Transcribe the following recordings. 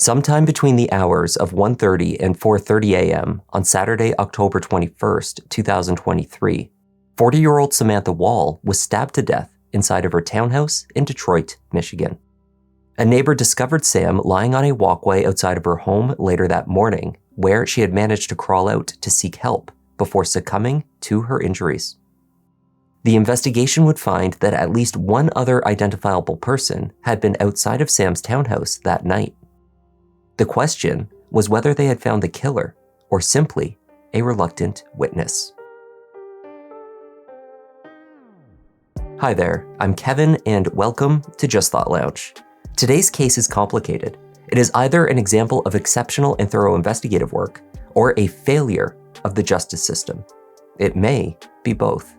Sometime between the hours of 1:30 and 4:30 a.m. on Saturday, October 21st, 2023, 40-year-old Samantha Woll was stabbed to death inside of her townhouse in Detroit, Michigan. A neighbor discovered Sam lying on a walkway outside of her home later that morning, where she had managed to crawl out to seek help before succumbing to her injuries. The investigation would find that at least one other identifiable person had been outside of Sam's townhouse that night. The question was whether they had found the killer or simply a reluctant witness. Hi there, I'm Kevin and welcome to Just Thought Lounge. Today's case is complicated. It is either an example of exceptional and thorough investigative work or a failure of the justice system. It may be both.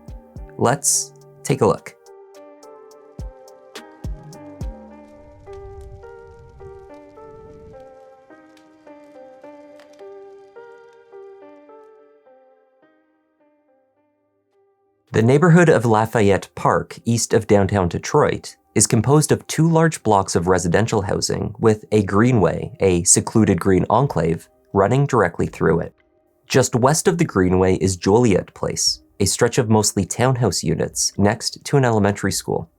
Let's take a look. The neighborhood of Lafayette Park, east of downtown Detroit, is composed of two large blocks of residential housing with a greenway, a secluded green enclave, running directly through it. Just west of the greenway is Joliet Place, a stretch of mostly townhouse units next to an elementary school.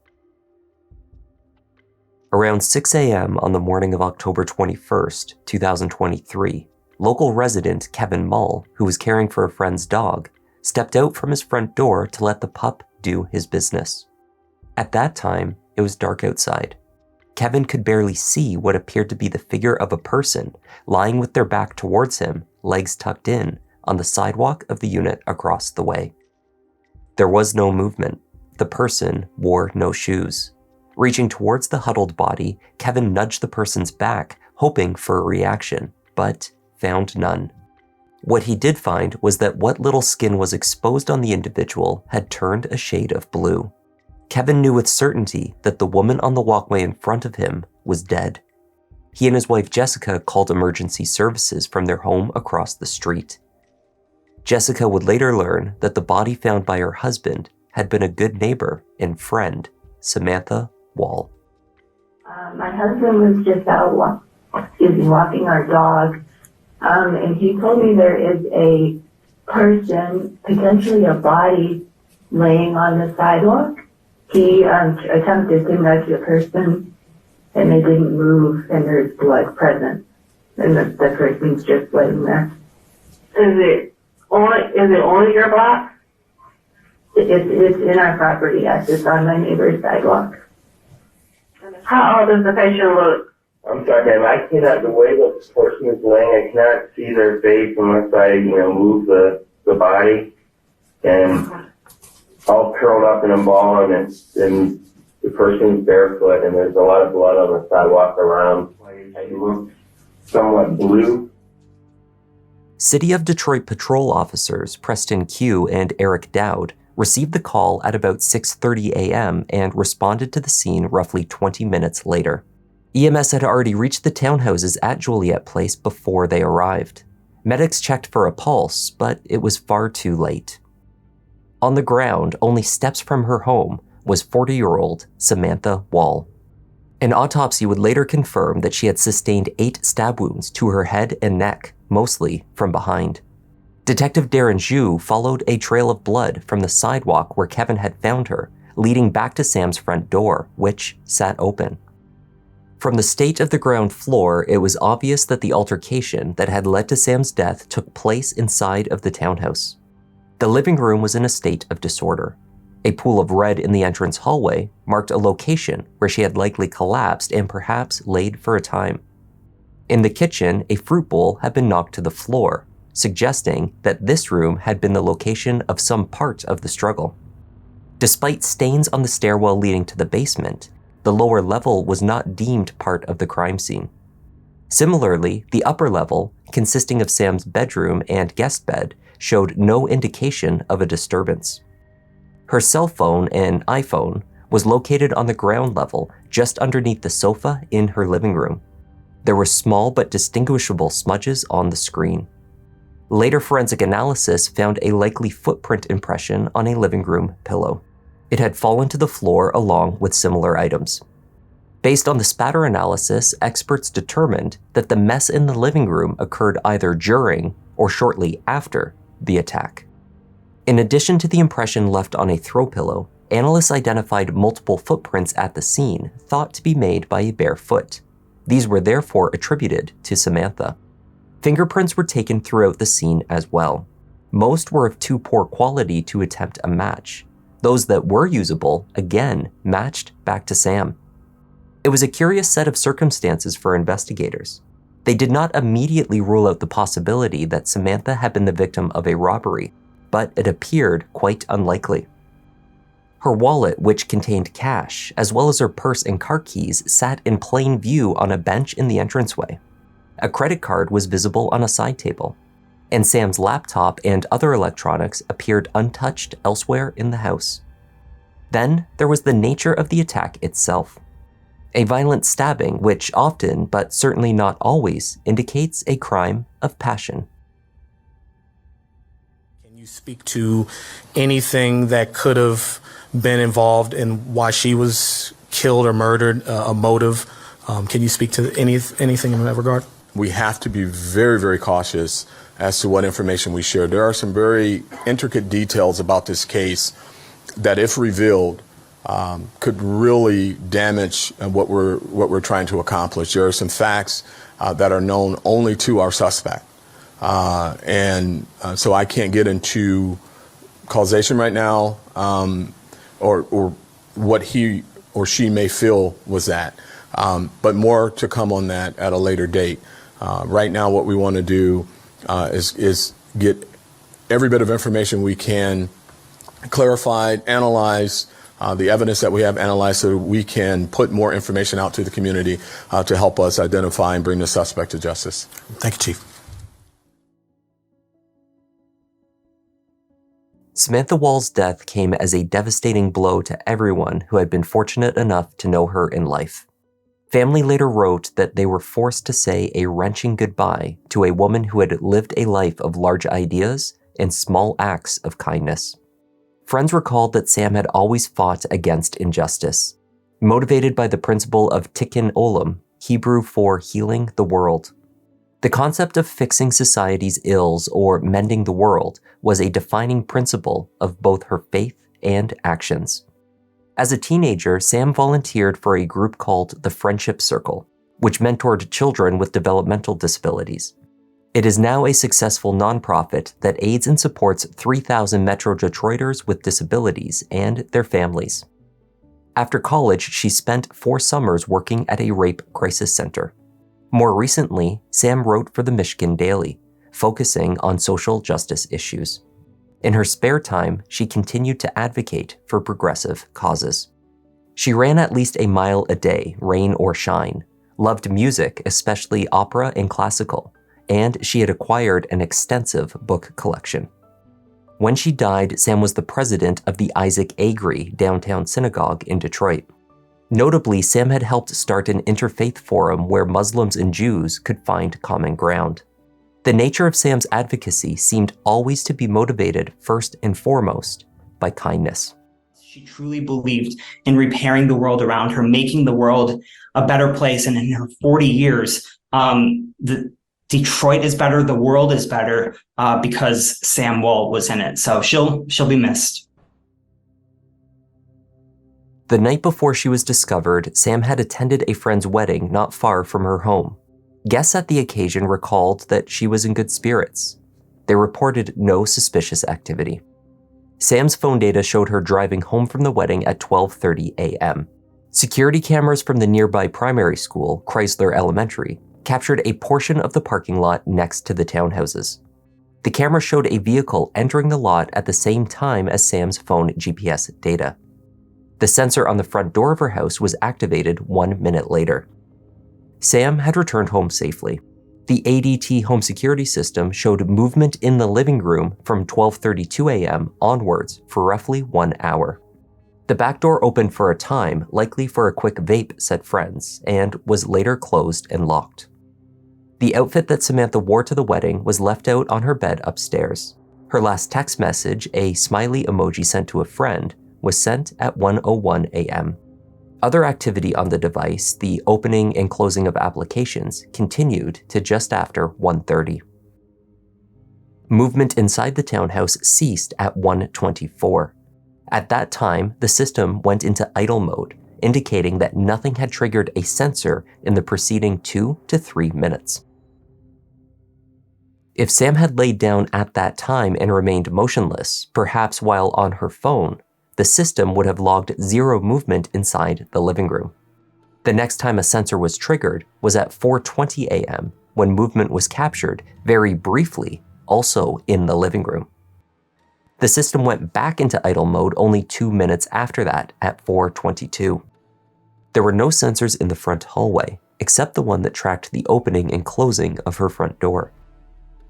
Around 6 a.m. on the morning of October 21st, 2023, local resident Kevin Mull, who was caring for a friend's dog, stepped out from his front door to let the pup do his business. At that time, it was dark outside. Kevin could barely see what appeared to be the figure of a person lying with their back towards him, legs tucked in, on the sidewalk of the unit across the way. There was no movement. The person wore no shoes. Reaching towards the huddled body, Kevin nudged the person's back, hoping for a reaction, but found none. What he did find was that what little skin was exposed on the individual had turned a shade of blue. Kevin knew with certainty that the woman on the walkway in front of him was dead. He and his wife Jessica called emergency services from their home across the street. Jessica would later learn that the body found by her husband had been a good neighbor and friend, Samantha Woll. My husband was just out walking our dog. And he told me there is a person, potentially a body, laying on the sidewalk. He attempted to nudge the person, and they didn't move, and there's blood present, and the person's just laying there. Is it only your block? It's in our property, yes. It's on my neighbor's sidewalk. How old does the patient look? I'm sorry, ma'am. I cannot, the way the person is laying, I cannot see their face unless I, move the body. And all curled up in a ball, and the person's barefoot, and there's a lot of blood on the sidewalk around. I look somewhat blue. City of Detroit patrol officers Preston Q and Eric Dowd received the call at about 6:30 a.m. and responded to the scene roughly 20 minutes later. EMS had already reached the townhouses at Joliet Place before they arrived. Medics checked for a pulse, but it was far too late. On the ground, only steps from her home, was 40-year-old Samantha Woll. An autopsy would later confirm that she had sustained 8 stab wounds to her head and neck, mostly from behind. Detective Darren Zhu followed a trail of blood from the sidewalk where Kevin had found her, leading back to Sam's front door, which sat open. From the state of the ground floor, it was obvious that the altercation that had led to Sam's death took place inside of the townhouse. The living room was in a state of disorder. A pool of red in the entrance hallway marked a location where she had likely collapsed and perhaps laid for a time. In the kitchen, a fruit bowl had been knocked to the floor, suggesting that this room had been the location of some part of the struggle. Despite stains on the stairwell leading to the basement, the lower level was not deemed part of the crime scene. Similarly, the upper level, consisting of Sam's bedroom and guest bed, showed no indication of a disturbance. Her cell phone and iPhone was located on the ground level just underneath the sofa in her living room. There were small but distinguishable smudges on the screen. Later forensic analysis found a likely footprint impression on a living room pillow. It had fallen to the floor along with similar items. Based on the spatter analysis, experts determined that the mess in the living room occurred either during or shortly after the attack. In addition to the impression left on a throw pillow, analysts identified multiple footprints at the scene thought to be made by a bare foot. These were therefore attributed to Samantha. Fingerprints were taken throughout the scene as well. Most were of too poor quality to attempt a match. Those that were usable, again, matched back to Sam. It was a curious set of circumstances for investigators. They did not immediately rule out the possibility that Samantha had been the victim of a robbery, but it appeared quite unlikely. Her wallet, which contained cash, as well as her purse and car keys, sat in plain view on a bench in the entranceway. A credit card was visible on a side table, and Sam's laptop and other electronics appeared untouched elsewhere in the house. Then there was the nature of the attack itself. A violent stabbing, which often, but certainly not always, indicates a crime of passion. Can you speak to anything that could have been involved in why she was killed or murdered, a motive? Can you speak to anything in that regard? We have to be very, very cautious as to what information we share. There are some very intricate details about this case that, if revealed, could really damage what we're trying to accomplish. There are some facts that are known only to our suspect. So I can't get into causation right now, or what he or she may feel was that. But more to come on that at a later date. Right now, what we want to do is get every bit of information we can clarified, analyzed, the evidence that we have analyzed, so we can put more information out to the community to help us identify and bring the suspect to justice. Thank you, Chief. Samantha Woll's death came as a devastating blow to everyone who had been fortunate enough to know her in life. Family later wrote that they were forced to say a wrenching goodbye to a woman who had lived a life of large ideas and small acts of kindness. Friends recalled that Sam had always fought against injustice, motivated by the principle of tikkun olam, Hebrew for healing the world. The concept of fixing society's ills or mending the world was a defining principle of both her faith and actions. As a teenager, Sam volunteered for a group called the Friendship Circle, which mentored children with developmental disabilities. It is now a successful nonprofit that aids and supports 3,000 Metro Detroiters with disabilities and their families. After college, she spent 4 summers working at a rape crisis center. More recently, Sam wrote for the Michigan Daily, focusing on social justice issues. In her spare time, she continued to advocate for progressive causes. She ran at least a mile a day, rain or shine, loved music, especially opera and classical, and she had acquired an extensive book collection. When she died, Sam was the president of the Isaac Agri downtown synagogue in Detroit. Notably, Sam had helped start an interfaith forum where Muslims and Jews could find common ground. The nature of Sam's advocacy seemed always to be motivated first and foremost by kindness. She truly believed in repairing the world around her, making the world a better place. And in her 40 years, Detroit is better, the world is better because Sam Woll was in it. So she'll be missed. The night before she was discovered, Sam had attended a friend's wedding not far from her home. Guests at the occasion recalled that she was in good spirits. They reported no suspicious activity. Sam's phone data showed her driving home from the wedding at 12:30 a.m. Security cameras from the nearby primary school, Chrysler Elementary, captured a portion of the parking lot next to the townhouses. The camera showed a vehicle entering the lot at the same time as Sam's phone GPS data. The sensor on the front door of her house was activated 1 minute later. Sam had returned home safely. The ADT home security system showed movement in the living room from 12:32 a.m. onwards for roughly 1 hour. The back door opened for a time, likely for a quick vape, said friends, and was later closed and locked. The outfit that Samantha wore to the wedding was left out on her bed upstairs. Her last text message, a smiley emoji sent to a friend, was sent at 1:01 a.m. Other activity on the device, the opening and closing of applications, continued to just after 1:30. Movement inside the townhouse ceased at 1:24. At that time, the system went into idle mode, indicating that nothing had triggered a sensor in the preceding 2 to 3 minutes. If Sam had laid down at that time and remained motionless, perhaps while on her phone, the system would have logged 0 movement inside the living room. The next time a sensor was triggered was at 4:20 a.m., when movement was captured very briefly, also in the living room. The system went back into idle mode only 2 minutes after that at 4:22. There were no sensors in the front hallway, except the one that tracked the opening and closing of her front door.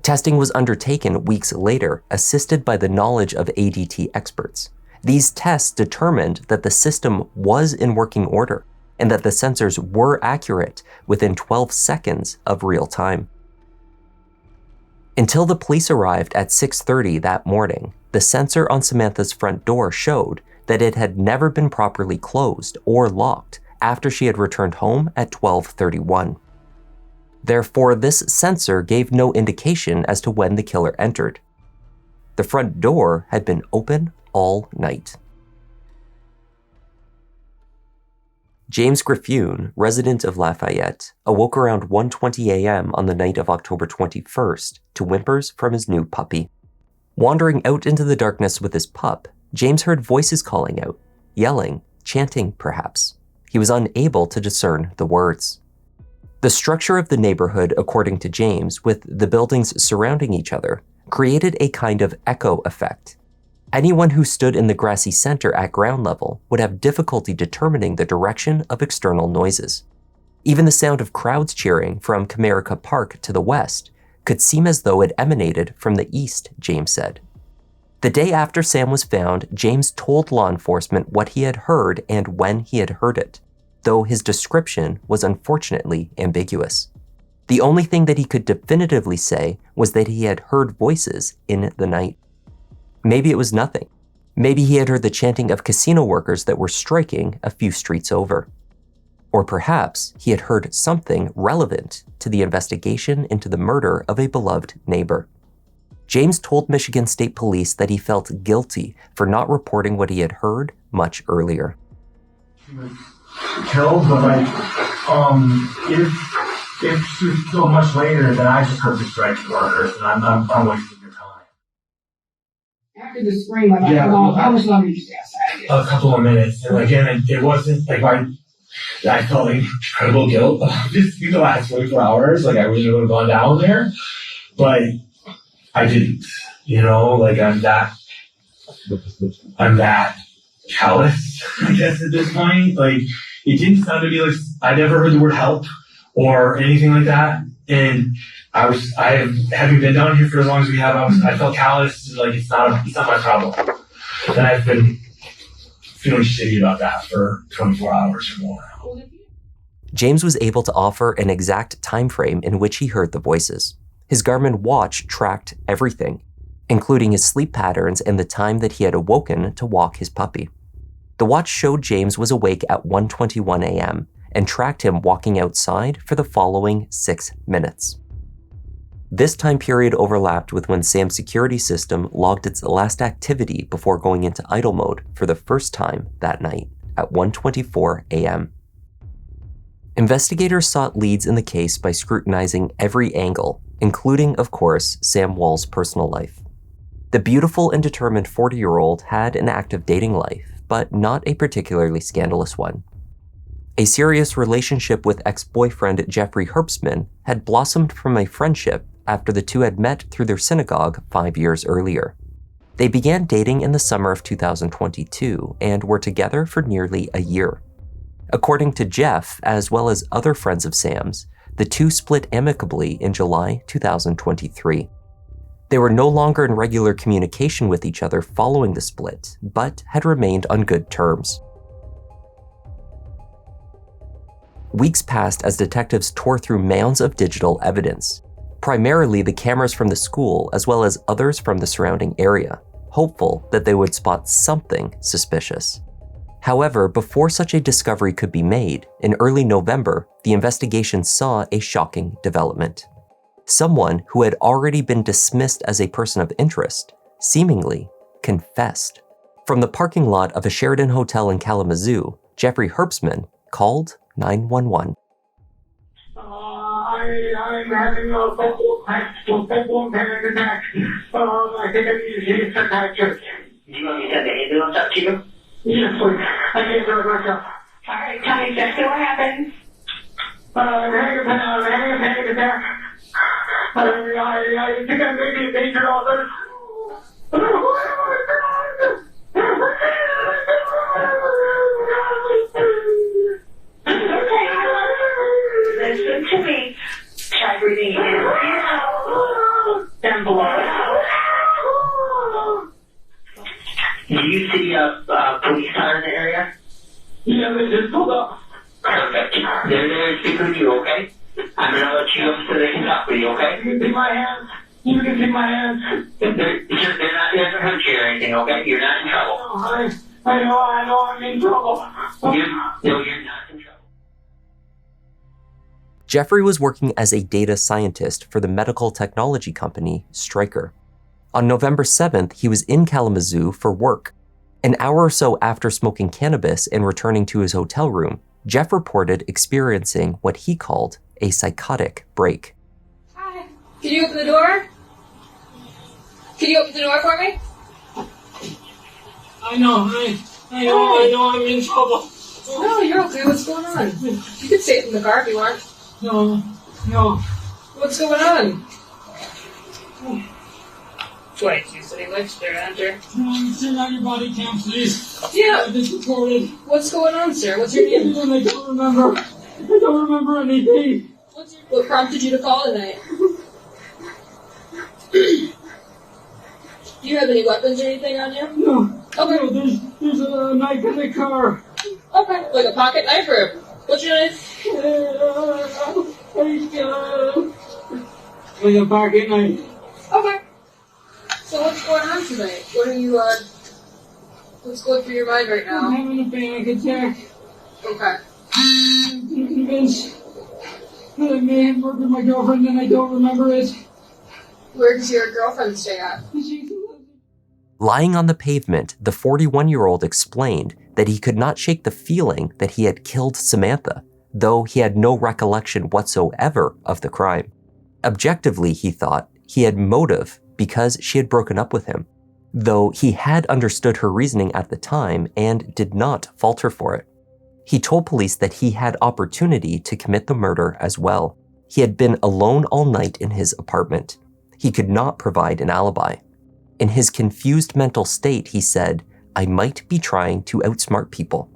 Testing was undertaken weeks later, assisted by the knowledge of ADT experts. These tests determined that the system was in working order and that the sensors were accurate within 12 seconds of real time. Until the police arrived at 6:30 that morning, the sensor on Samantha's front door showed that it had never been properly closed or locked after she had returned home at 12:31. Therefore, this sensor gave no indication as to when the killer entered. The front door had been open all night. James Griffune, resident of Lafayette, awoke around 1:20 a.m. on the night of October 21st to whimpers from his new puppy. Wandering out into the darkness with his pup, James heard voices calling out, yelling, chanting perhaps. He was unable to discern the words. The structure of the neighborhood, according to James, with the buildings surrounding each other, created a kind of echo effect. Anyone who stood in the grassy center at ground level would have difficulty determining the direction of external noises. Even the sound of crowds cheering from Comerica Park to the west could seem as though it emanated from the east, James said. The day after Sam was found, James told law enforcement what he had heard and when he had heard it, though his description was unfortunately ambiguous. The only thing that he could definitively say was that he had heard voices in the night. Maybe it was nothing. Maybe he had heard the chanting of casino workers that were striking a few streets over. Or perhaps he had heard something relevant to the investigation into the murder of a beloved neighbor. James told Michigan State Police that he felt guilty for not reporting what he had heard much earlier. She was killed, but if she was killed much later, then I just heard the striking workers, and I'm wasting your time. After the scream, how much longer did you stay outside? A couple of minutes, and again, it wasn't like I felt like incredible guilt. Just the last 24 hours, like I really would have gone down there, but I didn't. Like I'm that callous, I guess, at this point. Like it didn't sound to me like I never heard the word help or anything like that, and having been down here for as long as we have, I felt callous, like it's not my problem. And I've been feeling shitty about that for 24 hours or more. James was able to offer an exact time frame in which he heard the voices. His Garmin watch tracked everything, including his sleep patterns and the time that he had awoken to walk his puppy. The watch showed James was awake at 1:21 a.m. and tracked him walking outside for the following 6 minutes. This time period overlapped with when Sam's security system logged its last activity before going into idle mode for the first time that night at 1:24 a.m. Investigators sought leads in the case by scrutinizing every angle, including, of course, Sam Woll's personal life. The beautiful and determined 40-year-old had an active dating life, but not a particularly scandalous one. A serious relationship with ex-boyfriend Jeffrey Herbstman had blossomed from a friendship after the two had met through their synagogue 5 years earlier. They began dating in the summer of 2022 and were together for nearly a year. According to Jeff, as well as other friends of Sam's, the two split amicably in July 2023. They were no longer in regular communication with each other following the split, but had remained on good terms. Weeks passed as detectives tore through mounds of digital evidence, primarily the cameras from the school as well as others from the surrounding area, hopeful that they would spot something suspicious. However, before such a discovery could be made, in early November, the investigation saw a shocking development. Someone who had already been dismissed as a person of interest seemingly confessed. From the parking lot of a Sheraton hotel in Kalamazoo, Jeffrey Herbstman called 911. I'm having a full panic attack. I think I need to see a psychiatrist. Do you want me to send the ambulance up to you? Yes, please. I can't do it myself. All right, tell me exactly what happened. I'm having a panic attack. I think I may be in danger of others. Listen to me. Try breathing in and blow out. Do you see a police car in the area? Yeah, they just pulled up. Perfect. They're there to speak with you, okay? I'm going to let you up so they can talk with you, okay? You can see my hands. You can see my hands. They're not there to hurt you or anything, okay? You're not in trouble. I know I'm in trouble. You're not in trouble. Jeffrey was working as a data scientist for the medical technology company Stryker. On November 7th, he was in Kalamazoo for work. An hour or so after smoking cannabis and returning to his hotel room, Jeff reported experiencing what he called a psychotic break. Hi. Can you open the door? Can you open the door for me? I know I'm in trouble. No, you're okay. What's going on? You can stay in the car if you want. No. What's going on? Wait, you sitting next to her, Hunter? Send out your body cam, please. Yeah. I've been recorded. What's going on, sir? What's your name? I don't remember anything. What prompted you to call tonight? Do you have any weapons or anything on you? No. Okay. No, there's a knife in the car. Okay. Like a pocket knife or what's your knife? Like a pocket knife. Okay. So what's going on tonight? What's going through your mind right now? I'm having a panic attack. Okay. I'm convinced that I may have murdered my girlfriend and I don't remember it. Where does your girlfriend stay at? Lying on the pavement, the 41-year-old explained that he could not shake the feeling that he had killed Samantha, though he had no recollection whatsoever of the crime. Objectively, he thought, he had motive because she had broken up with him, though he had understood her reasoning at the time and did not fault her for it. He told police that he had opportunity to commit the murder as well. He had been alone all night in his apartment. He could not provide an alibi. In his confused mental state, he said, "I might be trying to outsmart people."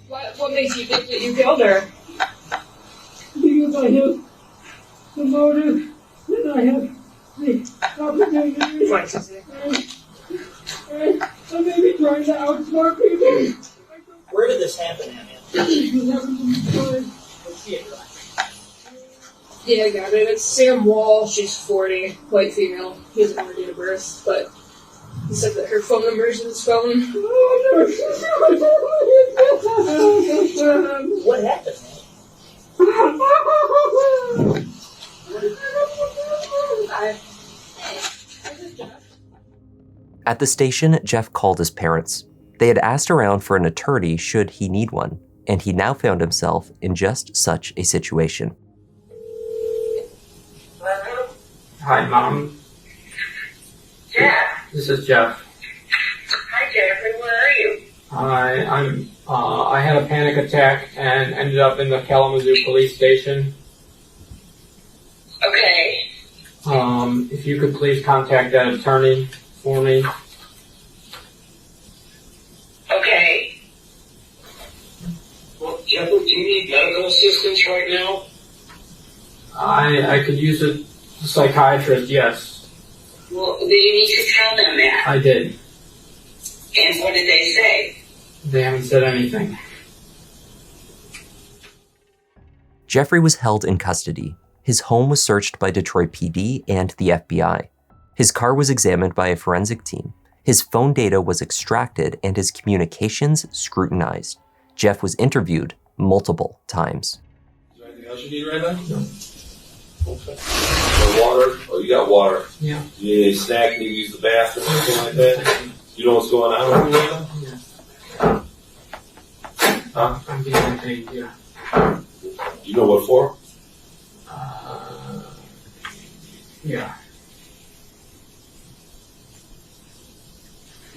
What makes you think that you killed her? Because I have the motive and I have the opportunity. I may be trying to outsmart people. Where did this happen at? Yeah, I got it. It's Sam Woll. She's 40, white female. He doesn't know her date of birth, but he said that her phone number is in his phone. What happened? At the station, Jeff called his parents. They had asked around for an attorney should he need one, and he now found himself in just such a situation. Hi, Mom. Jeff. This is Jeff. Hi, Jeffrey. Where are you? I had a panic attack and ended up in the Kalamazoo police station. Okay. If you could please contact that attorney for me. Okay. Well, Jeffrey, do you need medical assistance right now? I could use a psychiatrist, yes. Well, then you need to tell them that. I did. And what did they say? They haven't said anything. Jeffrey was held in custody. His home was searched by Detroit PD and the FBI. His car was examined by a forensic team, His phone data was extracted and his communications scrutinized. Jeff was interviewed multiple times. Is there anything else you need right now? No. Okay. No water? Oh, you got water. Yeah. You need a snack? Need to use the bathroom or anything like that? You know what's going on with you right now? Yeah. Huh? I'm getting paid, yeah. You know what for? Yeah.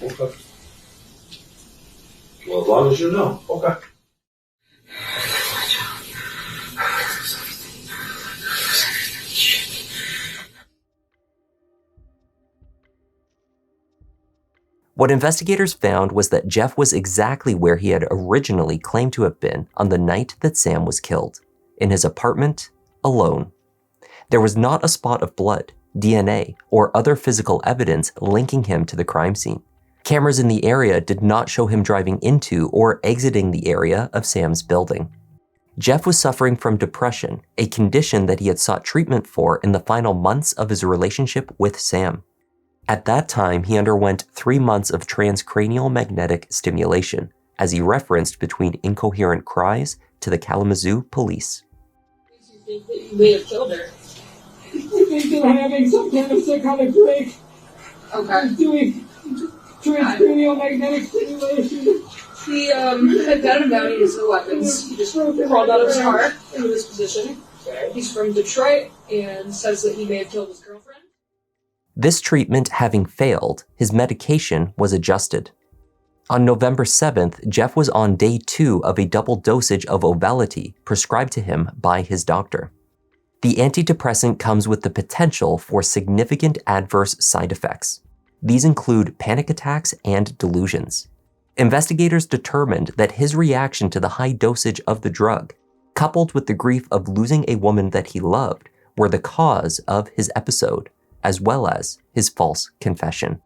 Okay. Well, as long as you know. Okay. What investigators found was that Jeff was exactly where he had originally claimed to have been on the night that Sam was killed, in his apartment, alone. There was not a spot of blood, DNA, or other physical evidence linking him to the crime scene. Cameras in the area did not show him driving into or exiting the area of Sam's building. Jeff was suffering from depression, a condition that he had sought treatment for in the final months of his relationship with Sam. At that time, he underwent 3 months of transcranial magnetic stimulation, as he referenced between incoherent cries to the Kalamazoo police. You think that you may have killed her? I think they're having some kind of psychotic break. Okay. Doing transcranial magnetic stimulation. He had got him down, he has no weapons. He just crawled out of his car into this position. He's from Detroit and says that he may have killed his girlfriend. This treatment having failed, his medication was adjusted. On November 7th, Jeff was on day 2 of a double dosage of Auvelity prescribed to him by his doctor. The antidepressant comes with the potential for significant adverse side effects. These include panic attacks and delusions. Investigators determined that his reaction to the high dosage of the drug, coupled with the grief of losing a woman that he loved, were the cause of his episode, as well as his false confession.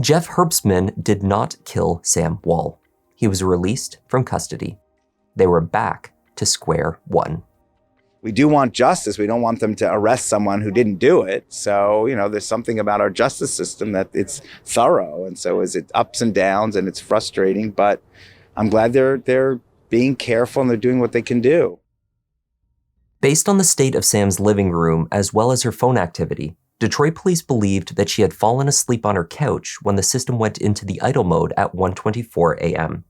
Jeff Herbstman did not kill Sam Woll. He was released from custody. They were back to square one. We do want justice. We don't want them to arrest someone who didn't do it. So, there's something about our justice system that it's thorough. And so is it ups and downs and it's frustrating, but I'm glad they're being careful and they're doing what they can do. Based on the state of Sam's living room as well as her phone activity, Detroit police believed that she had fallen asleep on her couch when the system went into the idle mode at 1:24 a.m.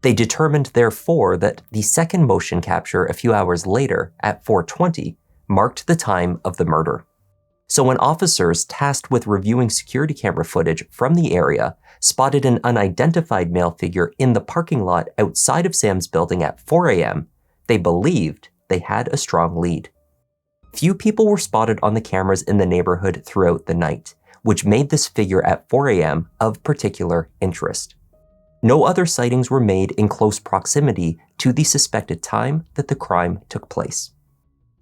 They determined, therefore, that the second motion capture a few hours later, at 4:20, marked the time of the murder. So when officers tasked with reviewing security camera footage from the area spotted an unidentified male figure in the parking lot outside of Sam's building at 4 a.m., they believed they had a strong lead. Few people were spotted on the cameras in the neighborhood throughout the night, which made this figure at 4 a.m. of particular interest. No other sightings were made in close proximity to the suspected time that the crime took place.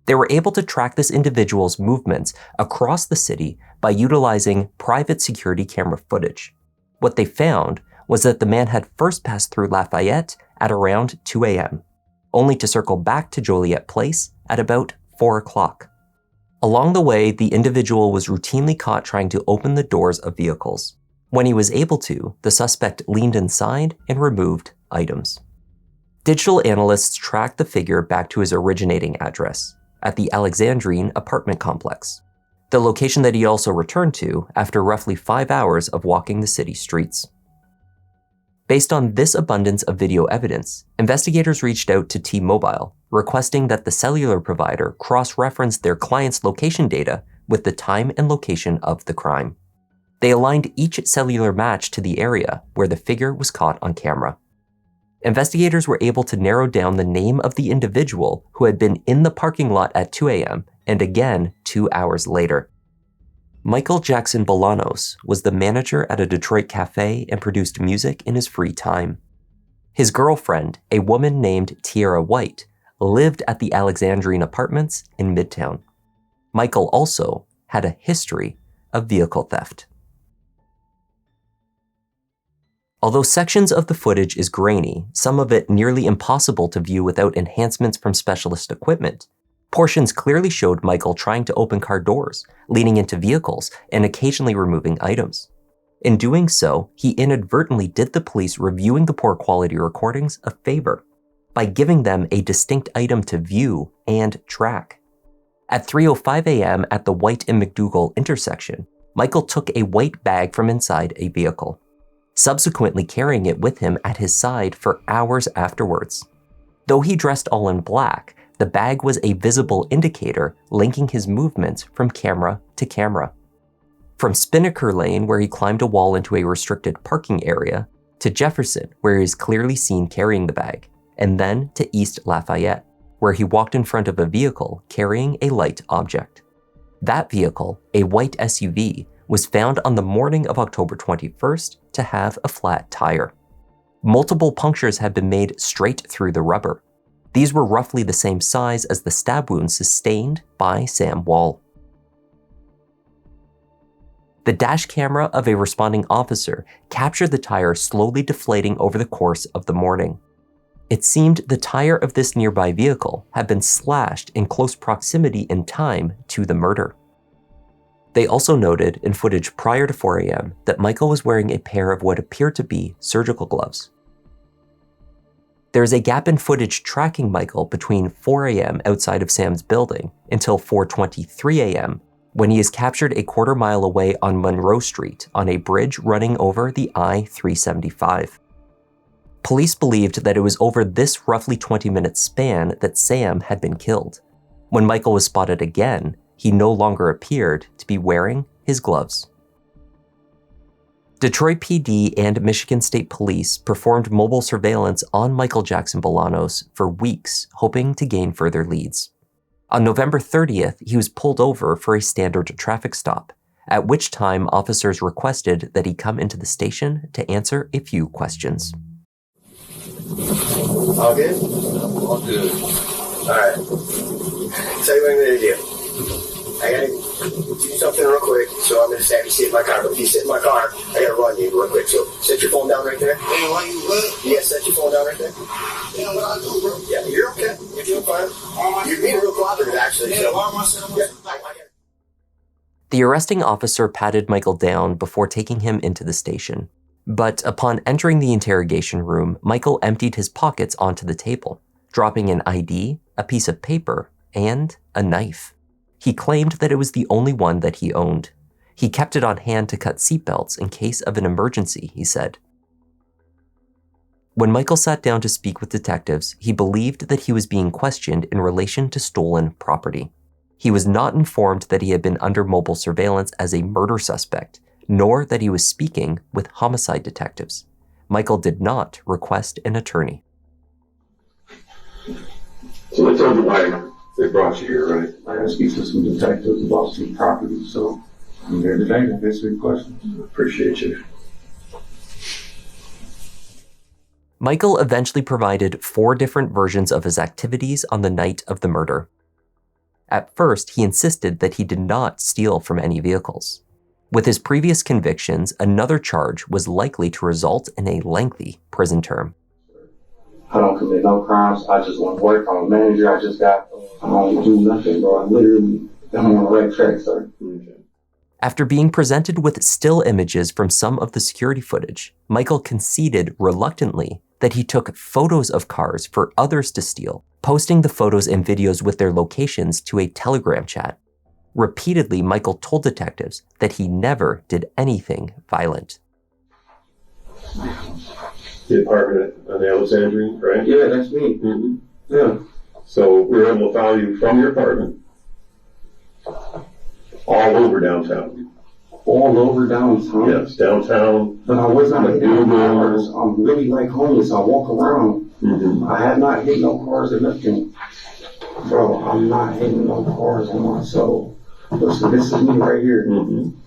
They were able to track this individual's movements across the city by utilizing private security camera footage. What they found was that the man had first passed through Lafayette at around 2 a.m., only to circle back to Joliet Place at about 4 o'clock. Along the way, the individual was routinely caught trying to open the doors of vehicles. When he was able to, the suspect leaned inside and removed items. Digital analysts tracked the figure back to his originating address, at the Alexandrine apartment complex, the location that he also returned to after roughly 5 hours of walking the city streets. Based on this abundance of video evidence, investigators reached out to T-Mobile, requesting that the cellular provider cross-reference their client's location data with the time and location of the crime. They aligned each cellular match to the area where the figure was caught on camera. Investigators were able to narrow down the name of the individual who had been in the parking lot at 2 a.m. and again 2 hours later. Michael Jackson-Bolanos was the manager at a Detroit cafe and produced music in his free time. His girlfriend, a woman named Tierra White, lived at the Alexandrine Apartments in Midtown. Michael also had a history of vehicle theft. Although sections of the footage is grainy, some of it nearly impossible to view without enhancements from specialist equipment, portions clearly showed Michael trying to open car doors, leaning into vehicles, and occasionally removing items. In doing so, he inadvertently did the police reviewing the poor quality recordings a favor by giving them a distinct item to view and track. At 3:05 a.m. at the White and McDougal intersection, Michael took a white bag from inside a vehicle, subsequently carrying it with him at his side for hours afterwards. Though he dressed all in black, the bag was a visible indicator linking his movements from camera to camera. From Spinnaker Lane, where he climbed a wall into a restricted parking area, to Jefferson, where he is clearly seen carrying the bag, and then to East Lafayette, where he walked in front of a vehicle carrying a light object. That vehicle, a white SUV, was found on the morning of October 21st to have a flat tire. Multiple punctures had been made straight through the rubber. These were roughly the same size as the stab wounds sustained by Sam Woll. The dash camera of a responding officer captured the tire slowly deflating over the course of the morning. It seemed the tire of this nearby vehicle had been slashed in close proximity in time to the murder. They also noted in footage prior to 4 a.m. that Michael was wearing a pair of what appeared to be surgical gloves. There is a gap in footage tracking Michael between 4 a.m. outside of Sam's building until 4:23 a.m. when he is captured a quarter-mile away on Monroe Street on a bridge running over the I-375. Police believed that it was over this roughly 20-minute span that Sam had been killed. When Michael was spotted again, he no longer appeared to be wearing his gloves. Detroit PD and Michigan State Police performed mobile surveillance on Michael Jackson-Bolanos for weeks, hoping to gain further leads. On November 30th, he was pulled over for a standard traffic stop, at which time officers requested that he come into the station to answer a few questions. All good? All good. All right. Tell you what I'm going to do. I got to do something real quick, so I'm going to have you sit in my car. But if you sit in my car, I got to run you real quick. So set your phone down right there. Hey, why you what? Yeah, set your phone down right there. Yeah, what I do, bro? Yeah, you're okay. You're doing fine. You're being real cooperative, actually. Yeah, so. Why am I sitting The arresting officer patted Michael down before taking him into the station. But upon entering the interrogation room, Michael emptied his pockets onto the table, dropping an ID, a piece of paper, and a knife. He claimed that it was the only one that he owned. He kept it on hand to cut seatbelts in case of an emergency, he said. When Michael sat down to speak with detectives, he believed that he was being questioned in relation to stolen property. He was not informed that he had been under mobile surveillance as a murder suspect, nor that he was speaking with homicide detectives. Michael did not request an attorney. So I told you why they brought you here, right? I gotta speak to some detectives about some property, so I'm here today to answer your questions. Appreciate you. Michael eventually provided 4 different versions of his activities on the night of the murder. At first, he insisted that he did not steal from any vehicles. With his previous convictions, another charge was likely to result in a lengthy prison term. I don't commit no crimes. I just want to work. I'm a manager. I don't do nothing, bro. I'm on the right track, sir. After being presented with still images from some of the security footage, Michael conceded reluctantly that he took photos of cars for others to steal, posting the photos and videos with their locations to a Telegram chat. Repeatedly, Michael told detectives that he never did anything violent. The apartment on the Alexandrine, right? Yeah, that's me. Mm-hmm. Yeah. So we were able to follow you from your apartment all over downtown. All over downtown? Yes, downtown. But I was not hitting no cars. I'm really like homeless. I walk around. Mm-hmm. I have not hit no cars or nothing. Bro, I'm not hitting no cars on my soul. So this is me right here. Mm-hmm.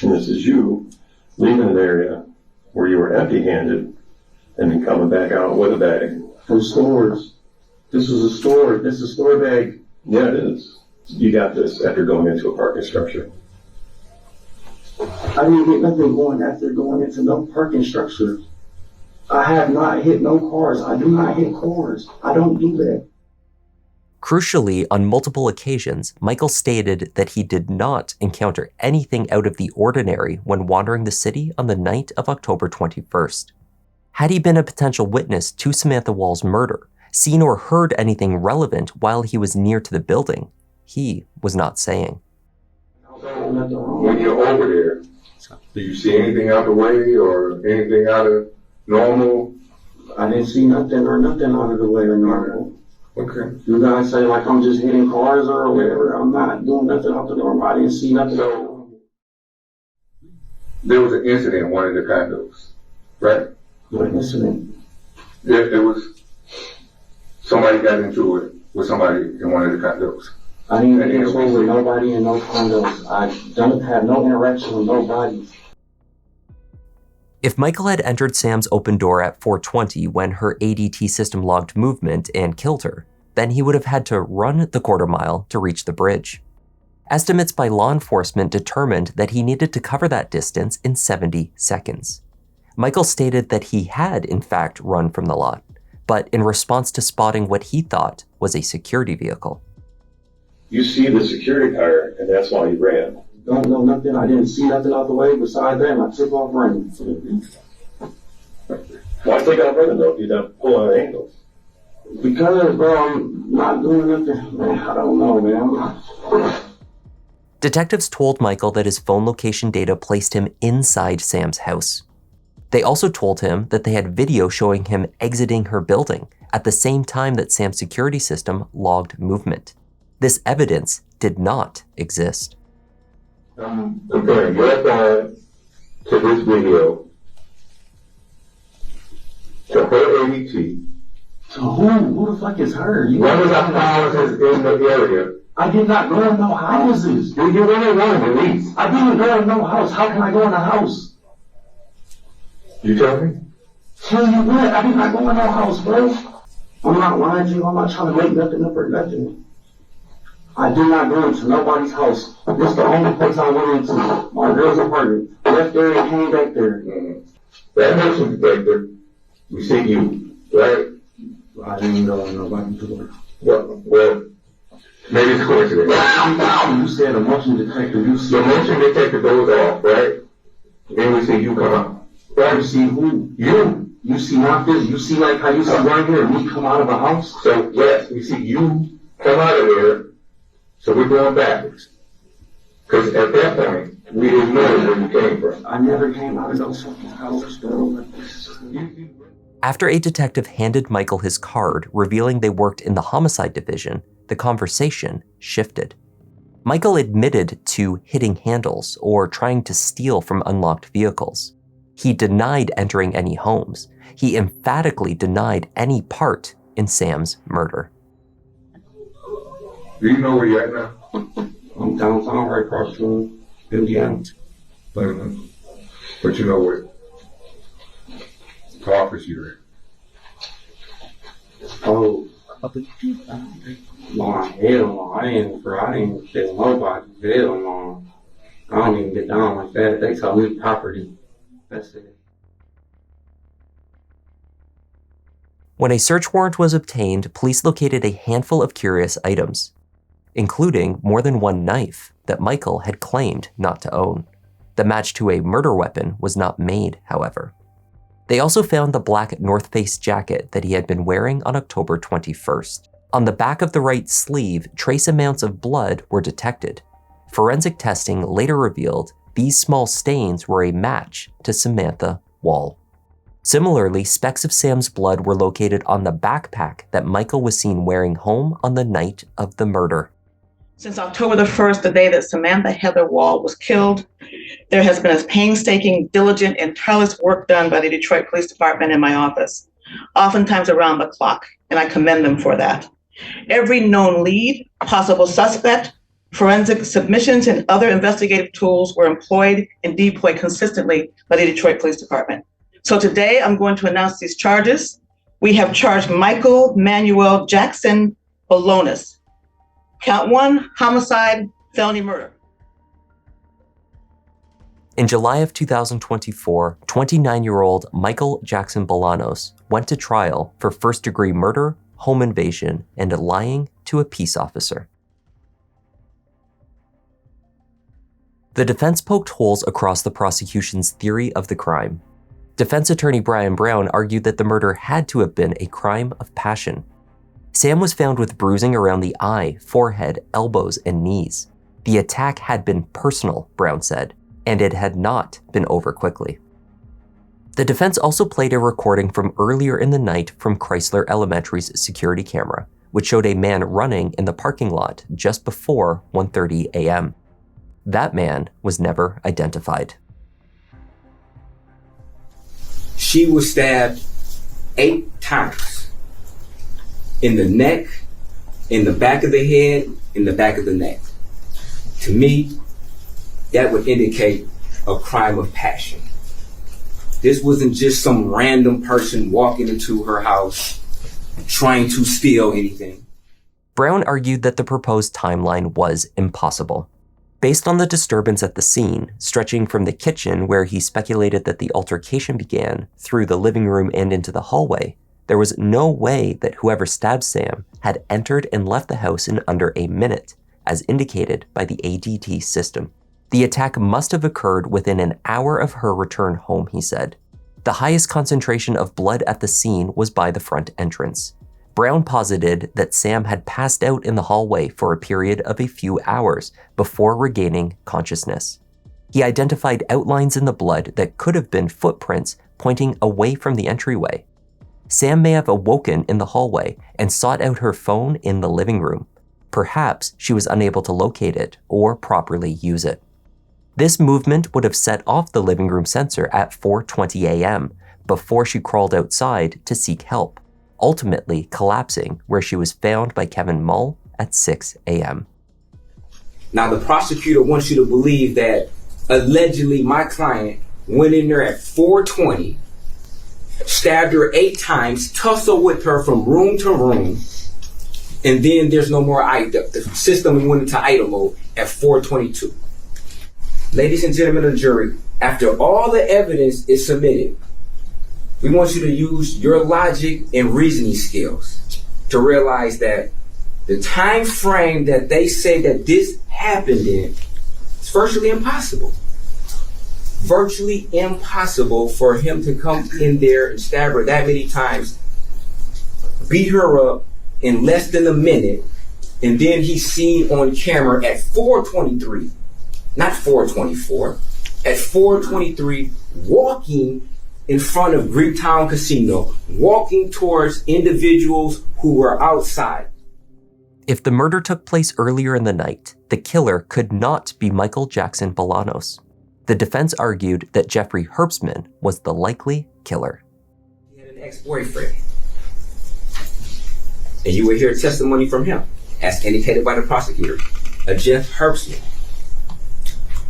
And this is you leaving an area where you were empty-handed and then coming back out with a bag. From stores. This is a store. This is a store bag. Yeah, it is. You got this after going into a parking structure. I didn't get nothing going after going into no parking structure. I have not hit no cars. I do not hit cars. I don't do that. Crucially, on multiple occasions, Michael stated that he did not encounter anything out of the ordinary when wandering the city on the night of October 21st. Had he been a potential witness to Samantha Woll's murder, seen or heard anything relevant while he was near to the building, he was not saying. When you're over there, do you see anything out of the way or anything out of normal? I didn't see nothing out of the way or normal. Okay. You guys say like I'm just hitting cars or whatever. I'm not doing nothing out the normal. I didn't see nothing. So, there was an incident in one of the condos, right? What incident? It was somebody got into it with somebody in one of the condos. I didn't get into it with nobody in no condos. I don't have no interaction with nobody. If Michael had entered Sam's open door at 4:20 when her ADT system logged movement and killed her, then he would have had to run the quarter mile to reach the bridge. Estimates by law enforcement determined that he needed to cover that distance in 70 seconds. Michael stated that he had, in fact, run from the lot, but in response to spotting what he thought was a security vehicle. You see the security car, and that's why you ran. Don't know nothing. I didn't see nothing out the way besides that, and I took off running. Why take off running though if you're not pulling angles? Because, bro, I'm not doing nothing. Man, I don't know, man. Detectives told Michael that his phone location data placed him inside Sam's house. They also told him that they had video showing him exiting her building at the same time that Sam's security system logged movement. This evidence did not exist. Comparing your time to this video, to her ADT. To who? Who the fuck is her? What was our houses in the area? I did not go in no houses. You went in one at least. I didn't go in no house. How can I go in a house? You tell me? Tell you what, I did not go in no house, bro. I'm not lying to you. I'm not trying to make nothing up or nothing. I did not go into nobody's house. This is the only place I went into. My girl's apartment. Left there and came back there. That motion detector, we see you, right? I didn't go in nobody's door. Well, maybe it's coincidence. You said a motion detector. You see the motion detector goes off, right? Then we see you come out. Right? You see who? You. You see my this? You see like how you see right here, me come out of a house? So yes, we see you come out of there. So we're going backwards. Because at that point, we didn't know where you came from. I never came out of those fucking houses, bro. After a detective handed Michael his card, revealing they worked in the homicide division, the conversation shifted. Michael admitted to hitting handles or trying to steal from unlocked vehicles. He denied entering any homes. He emphatically denied any part in Sam's murder. Do you know where you're at now? I'm downtown right across from Indiana. But you know what office you're in? Oh, no, hell no. I ain't kill nobody. Hell no. I don't even get down like that. They tell me property. That's it. When a search warrant was obtained, police located a handful of curious items, including more than one knife that Michael had claimed not to own. The match to a murder weapon was not made, however. They also found the black North Face jacket that he had been wearing on October 21st. On the back of the right sleeve, trace amounts of blood were detected. Forensic testing later revealed these small stains were a match to Samantha Woll. Similarly, specks of Sam's blood were located on the backpack that Michael was seen wearing home on the night of the murder. Since October the 1st, the day that Samantha Heather Woll was killed, there has been a painstaking, diligent, and tireless work done by the Detroit Police Department in my office, oftentimes around the clock, and I commend them for that. Every known lead, possible suspect, forensic submissions, and other investigative tools were employed and deployed consistently by the Detroit Police Department. So today I'm going to announce these charges. We have charged Michael Manuel Jackson-Balanos. Count 1, homicide, felony murder. In July of 2024, 29-year-old Michael Jackson-Bolanos went to trial for first-degree murder, home invasion, and lying to a peace officer. The defense poked holes across the prosecution's theory of the crime. Defense attorney Brian Brown argued that the murder had to have been a crime of passion. Sam was found with bruising around the eye, forehead, elbows, and knees. The attack had been personal, Brown said, and it had not been over quickly. The defense also played a recording from earlier in the night from Chrysler Elementary's security camera, which showed a man running in the parking lot just before 1:30 a.m. That man was never identified. She was stabbed 8 times. In the neck, in the back of the head, in the back of the neck. To me, that would indicate a crime of passion. This wasn't just some random person walking into her house trying to steal anything. Brown argued that the proposed timeline was impossible. Based on the disturbance at the scene, stretching from the kitchen where he speculated that the altercation began, through the living room and into the hallway, there was no way that whoever stabbed Sam had entered and left the house in under a minute, as indicated by the ADT system. The attack must have occurred within an hour of her return home, he said. The highest concentration of blood at the scene was by the front entrance. Brown posited that Sam had passed out in the hallway for a period of a few hours before regaining consciousness. He identified outlines in the blood that could have been footprints pointing away from the entryway. Sam may have awoken in the hallway and sought out her phone in the living room. Perhaps she was unable to locate it or properly use it. This movement would have set off the living room sensor at 4:20 a.m. before she crawled outside to seek help, ultimately collapsing where she was found by Kevin Mull at 6 a.m. Now the prosecutor wants you to believe that allegedly my client went in there at 4:20, stabbed her 8 times, tussled with her from room to room, and then there's no more the system went into idle mode at 4:22. Ladies and gentlemen of the jury, after all the evidence is submitted, we want you to use your logic and reasoning skills to realize that the time frame that they say that this happened in is virtually impossible. Virtually impossible for him to come in there and stab her that many times, beat her up in less than a minute, and then he's seen on camera at 4:23, not 4:24, at 4:23 walking in front of Greektown Casino, walking towards individuals who were outside. If the murder took place earlier in the night, the killer could not be Michael Jackson-Bolanos. The defense argued that Jeffrey Herbstman was the likely killer. He had an ex-boyfriend. And you will hear testimony from him, as indicated by the prosecutor, a Jeff Herbstman,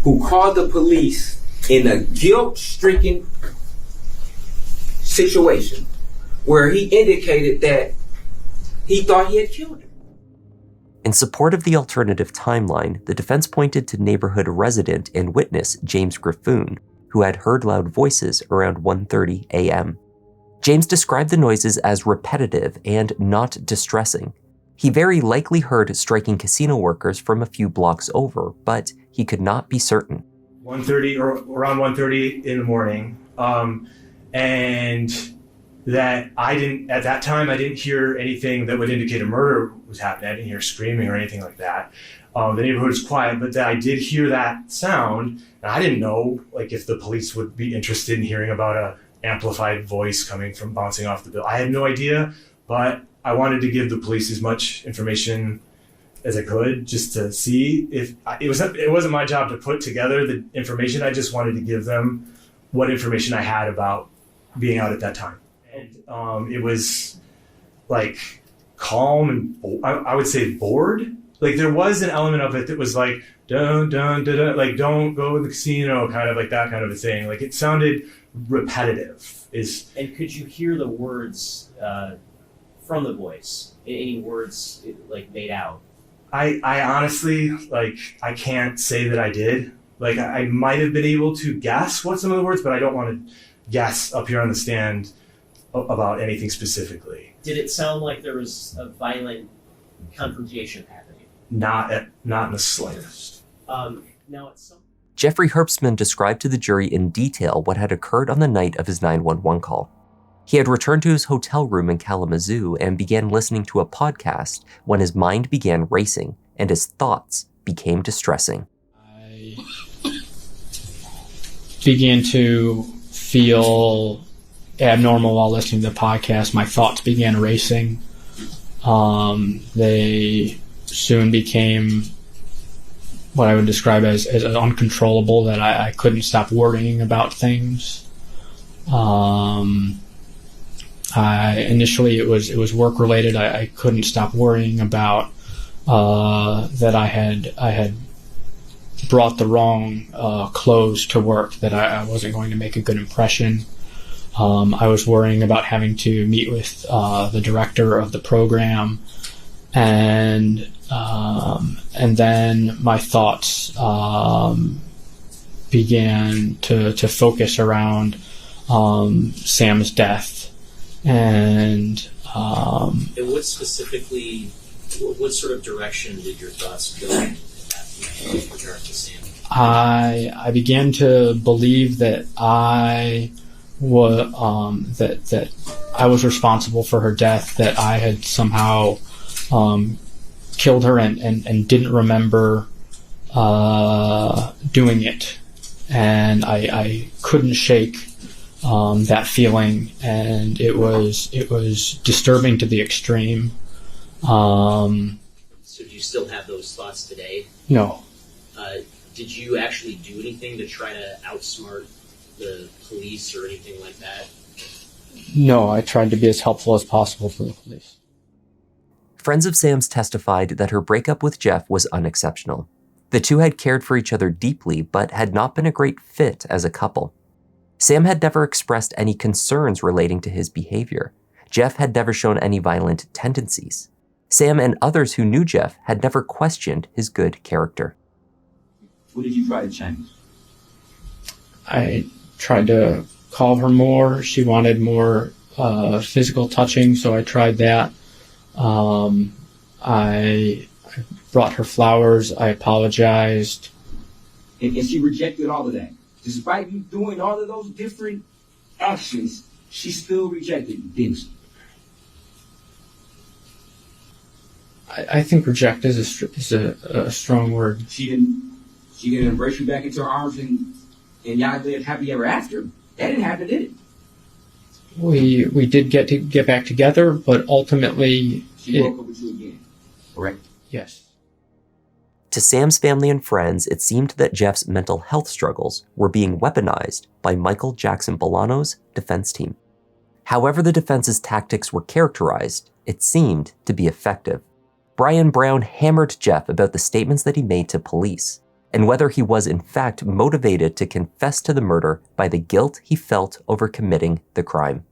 who called the police in a guilt-stricken situation where he indicated that he thought he had killed her. In support of the alternative timeline, the defense pointed to neighborhood resident and witness James Griffoon, who had heard loud voices around 1:30 a.m. James described the noises as repetitive and not distressing. He very likely heard striking casino workers from a few blocks over, but he could not be certain. 1:30 or around 1:30 in the morning, and that at that time I didn't hear anything that would indicate a murder was happening. I didn't hear screaming or anything like that. The neighborhood was quiet, but that I did hear that sound, and I didn't know if the police would be interested in hearing about a amplified voice coming from bouncing off the bill. I had no idea, but I wanted to give the police as much information as I could, just to see if it wasn't my job to put together the information. I just wanted to give them what information I had about being out at that time. And it was calm and I would say bored. There was an element of it that was don't go to the casino, kind of that kind of a thing. It sounded repetitive. And could you hear the words from the voice? Any words made out? I honestly, I can't say that I did. I might have been able to guess what some of the words, but I don't want to guess up here on the stand about anything specifically. Did it sound like there was a violent confrontation happening? Not in the slightest. Now, at some Jeffrey Herbstman described to the jury in detail what had occurred on the night of his 911 call. He had returned to his hotel room in Kalamazoo and began listening to a podcast when his mind began racing and his thoughts became distressing. I began to feel abnormal while listening to the podcast. My thoughts began racing. They soon became what I would describe as uncontrollable, that I couldn't stop worrying about things. Initially it was work related. I couldn't stop worrying about that I had brought the wrong clothes to work, that I wasn't going to make a good impression. I was worrying about having to meet with the director of the program, and then my thoughts began to focus around Sam's death, and what specifically, what sort of direction did your thoughts go in with regard to Sam? I began to believe that I was responsible for her death, that I had somehow killed her and didn't remember doing it, and I couldn't shake that feeling, and it was disturbing to the extreme. So do you still have those thoughts today? No. Did you actually do anything to try to outsmart the police or anything like that? No, I tried to be as helpful as possible for the police. Friends of Sam's testified that her breakup with Jeff was unexceptional. The two had cared for each other deeply, but had not been a great fit as a couple. Sam had never expressed any concerns relating to his behavior. Jeff had never shown any violent tendencies. Sam and others who knew Jeff had never questioned his good character. What did you try to change? I tried to call her more. She wanted more physical touching, so I tried that. I brought her flowers. I apologized. And she rejected all of that. Despite you doing all of those different actions, she still rejected you, didn't she? I think reject is a strong word. She didn't embrace you back into her arms and y'all lived happy ever after. That didn't happen, did it? We did get back together, but ultimately she broke up with you again, correct? Yes. To Sam's family and friends, it seemed that Jeff's mental health struggles were being weaponized by Michael Jackson-Bolanos' defense team. However the defense's tactics were characterized, it seemed to be effective. Brian Brown hammered Jeff about the statements that he made to police, and whether he was in fact motivated to confess to the murder by the guilt he felt over committing the crime.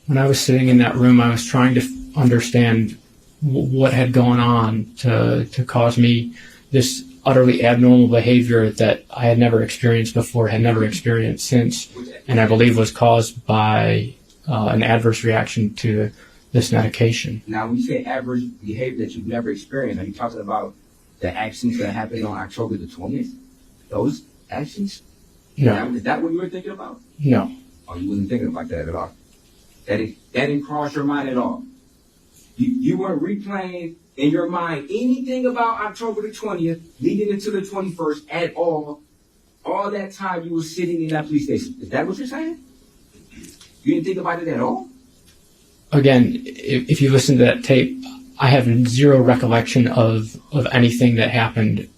When I was sitting in that room, I was trying to understand what had gone on to cause me this utterly abnormal behavior that I had never experienced before, had never experienced since, and I believe was caused by an adverse reaction to this medication. Now, when you say adverse behavior that you've never experienced, are you talking about the actions that happened on October the 20th? Those actions? No. Is that what you were thinking about? No. Oh, you wasn't thinking about that at all? That didn't cross your mind at all? You weren't replaying in your mind anything about October the 20th leading into the 21st at all that time you were sitting in that police station. Is that what you're saying? You didn't think about it at all? Again, if you listen to that tape, I have zero recollection of anything that happened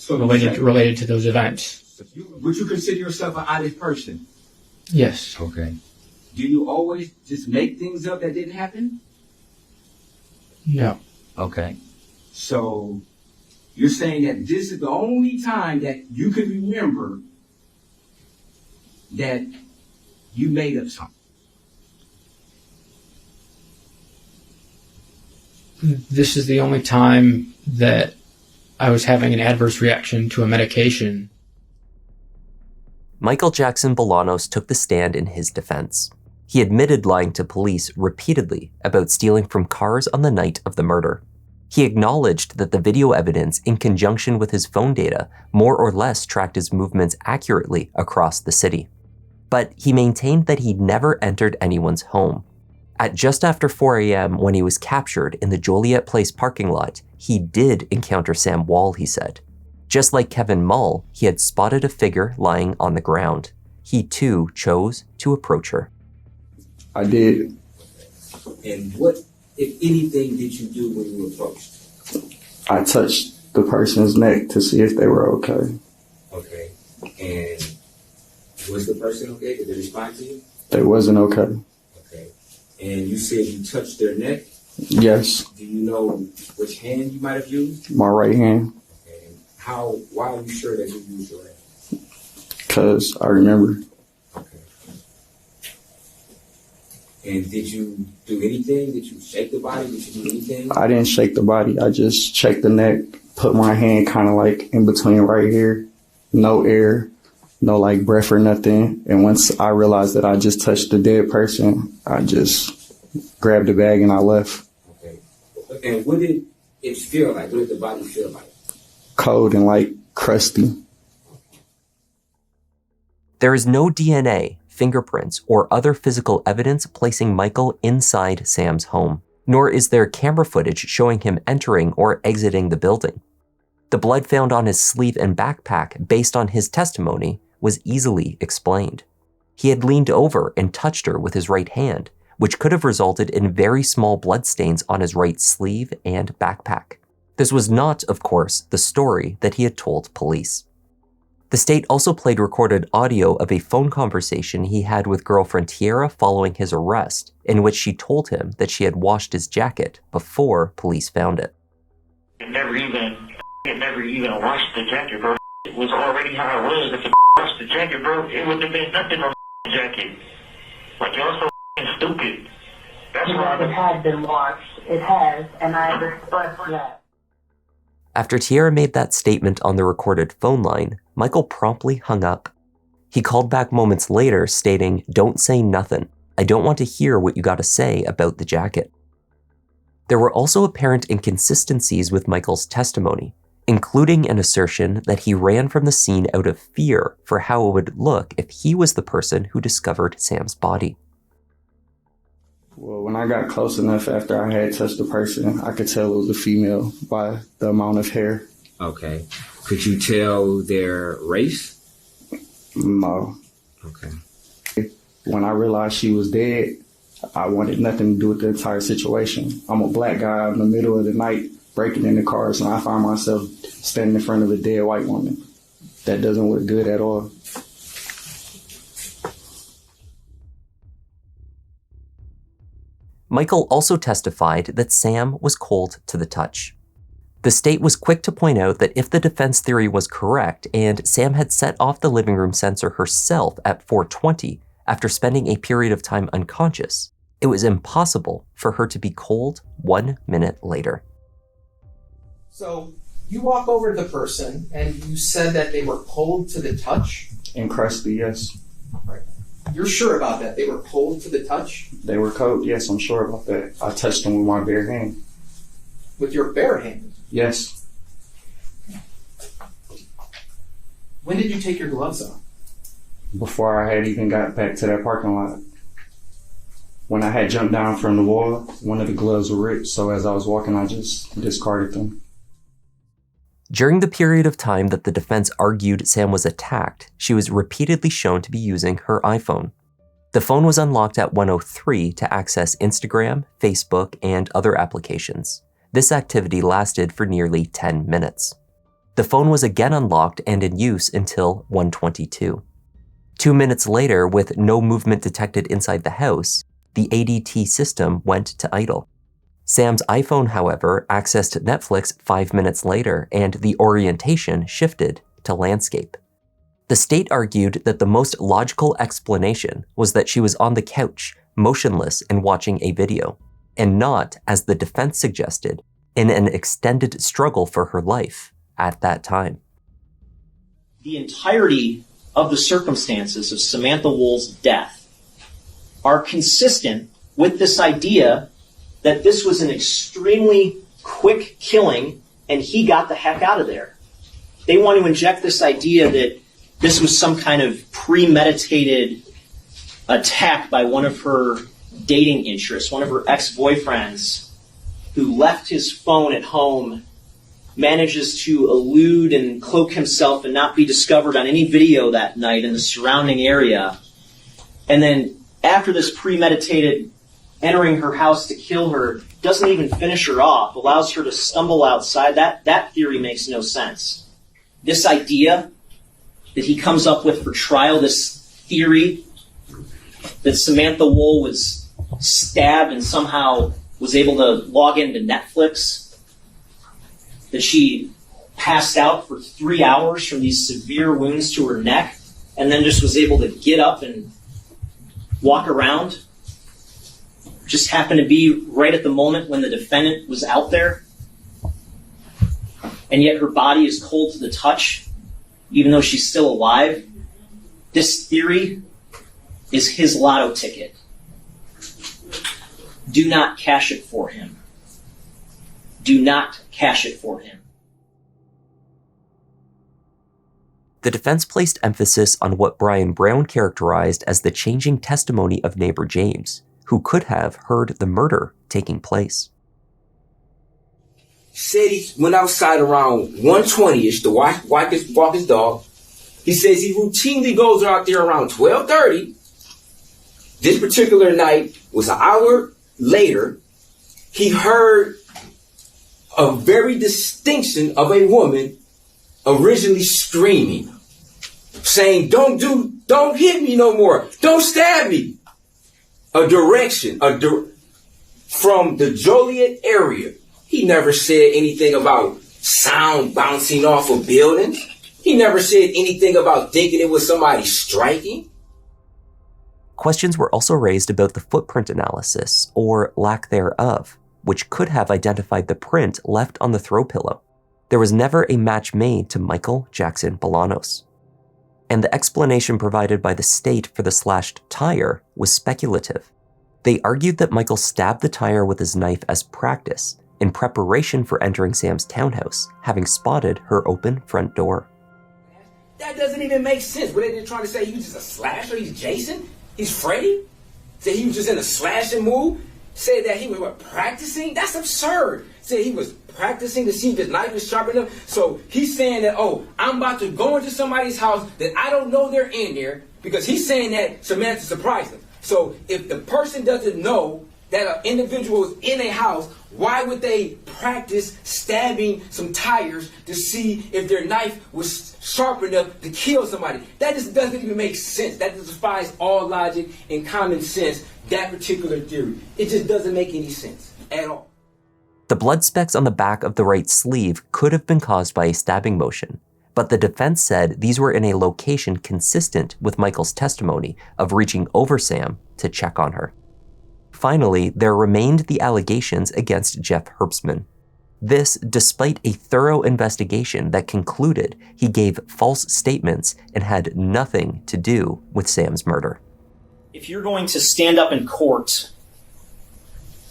related to those events. Would you consider yourself an honest person? Yes. Okay. Do you always just make things up that didn't happen? No. Okay. So you're saying that this is the only time that you can remember that you made up something? This is the only time that I was having an adverse reaction to a medication. Michael Jackson-Bolanos took the stand in his defense. He admitted lying to police repeatedly about stealing from cars on the night of the murder. He acknowledged that the video evidence, in conjunction with his phone data, more or less tracked his movements accurately across the city. But he maintained that he'd never entered anyone's home. At just after 4 a.m., when he was captured in the Joliet Place parking lot, he did encounter Sam Woll, he said. Just like Kevin Mull, he had spotted a figure lying on the ground. He too chose to approach her. I did. And what, if anything, did you do when you approached? I touched the person's neck to see if they were okay. Okay. And was the person okay? Did they respond to you? They wasn't okay. Okay. And you said you touched their neck? Yes. Do you know which hand you might have used? My right hand. Okay. And why are you sure that you used your hand? Because I remember. Okay. And did you do anything? Did you shake the body? Did you do anything? I didn't shake the body. I just checked the neck, put my hand kind of like in between right here. No air, no like breath or nothing. And once I realized that I just touched the dead person, I just grabbed the bag and I left. Okay. And what did it feel like? What did the body feel like? Cold and like crusty. There is no DNA, fingerprints, or other physical evidence placing Michael inside Sam's home, nor is there camera footage showing him entering or exiting the building. The blood found on his sleeve and backpack, based on his testimony, was easily explained. He had leaned over and touched her with his right hand, which could have resulted in very small bloodstains on his right sleeve and backpack. This was not, of course, the story that he had told police. The state also played recorded audio of a phone conversation he had with girlfriend Tiara following his arrest, in which she told him that she had washed his jacket before police found it. It never even washed the jacket, bro. It was already how it was. If it washed the jacket, bro, it wouldn't have been nothing on the jacket. Like, y'all so stupid. That's why it has been washed. It has, and I respect that. After Tiara made that statement on the recorded phone line, Michael promptly hung up. He called back moments later stating, "Don't say nothing. I don't want to hear what you got to say about the jacket." There were also apparent inconsistencies with Michael's testimony, including an assertion that he ran from the scene out of fear for how it would look if he was the person who discovered Sam's body. Well, when I got close enough after I had touched the person, I could tell it was a female by the amount of hair. Okay. Could you tell their race? No. Okay. When I realized she was dead, I wanted nothing to do with the entire situation. I'm a black guy out in the middle of the night breaking into cars, and I find myself standing in front of a dead white woman. That doesn't look good at all. Michael also testified that Sam was cold to the touch. The state was quick to point out that if the defense theory was correct and Sam had set off the living room sensor herself at 4:20 after spending a period of time unconscious, it was impossible for her to be cold 1 minute later. So you walk over to the person and you said that they were cold to the touch? And crusty, yes. Right. You're sure about that? They were cold to the touch? They were cold, yes, I'm sure about that. I touched them with my bare hand. With your bare hand? Yes. When did you take your gloves off? Before I had even got back to that parking lot. When I had jumped down from the wall, one of the gloves were ripped, so as I was walking, I just discarded them. During the period of time that the defense argued Sam was attacked, she was repeatedly shown to be using her iPhone. The phone was unlocked at 1:03 to access Instagram, Facebook, and other applications. This activity lasted for nearly 10 minutes. The phone was again unlocked and in use until 1:22. 2 minutes later, with no movement detected inside the house, the ADT system went to idle. Sam's iPhone, however, accessed Netflix 5 minutes later, and the orientation shifted to landscape. The state argued that the most logical explanation was that she was on the couch, motionless and watching a video, and not, as the defense suggested, in an extended struggle for her life at that time. The entirety of the circumstances of Samantha Woll's death are consistent with this idea that this was an extremely quick killing and he got the heck out of there. They want to inject this idea that this was some kind of premeditated attack by one of her dating interests, one of her ex-boyfriends who left his phone at home, manages to elude and cloak himself and not be discovered on any video that night in the surrounding area. And then after this premeditated entering her house to kill her, doesn't even finish her off, allows her to stumble outside. That theory makes no sense. This idea that he comes up with for trial, this theory that Samantha Woll was stabbed and somehow was able to log into Netflix, that she passed out for 3 hours from these severe wounds to her neck, and then just was able to get up and walk around, just happened to be right at the moment when the defendant was out there, and yet her body is cold to the touch, even though she's still alive. This theory is his lotto ticket. Do not cash it for him. Do not cash it for him. The defense placed emphasis on what Brian Brown characterized as the changing testimony of neighbor James, who could have heard the murder taking place. Said he went outside around 1:20ish to walk his dog. He says he routinely goes out there around 12:30. This particular night was an hour later. He heard a very distinction of a woman originally screaming, saying, don't hit me no more. Don't stab me. A direction from the Joliet area. He never said anything about sound bouncing off of buildings. He never said anything about thinking it was somebody striking. Questions were also raised about the footprint analysis, or lack thereof, which could have identified the print left on the throw pillow. There was never a match made to Michael Jackson-Bolanos. And the explanation provided by the state for the slashed tire was speculative. They argued that Michael stabbed the tire with his knife as practice, in preparation for entering Sam's townhouse, having spotted her open front door. That doesn't even make sense. Were they trying to say he was just a slasher? He's Jason? He's Freddy? Say he was just in a slashing mood? Say that he was practicing? That's absurd. Say he was practicing to see if his knife was sharp enough. So he's saying that, I'm about to go into somebody's house that I don't know they're in there, because he's saying that Samantha surprised him. So if the person doesn't know that an individual is in a house, why would they practice stabbing some tires to see if their knife was sharp enough to kill somebody? That just doesn't even make sense. That just defies all logic and common sense, that particular theory. It just doesn't make any sense at all. The blood specks on the back of the right sleeve could have been caused by a stabbing motion, but the defense said these were in a location consistent with Michael's testimony of reaching over Sam to check on her. Finally, there remained the allegations against Jeff Herbstman. This, despite a thorough investigation that concluded he gave false statements and had nothing to do with Sam's murder. If you're going to stand up in court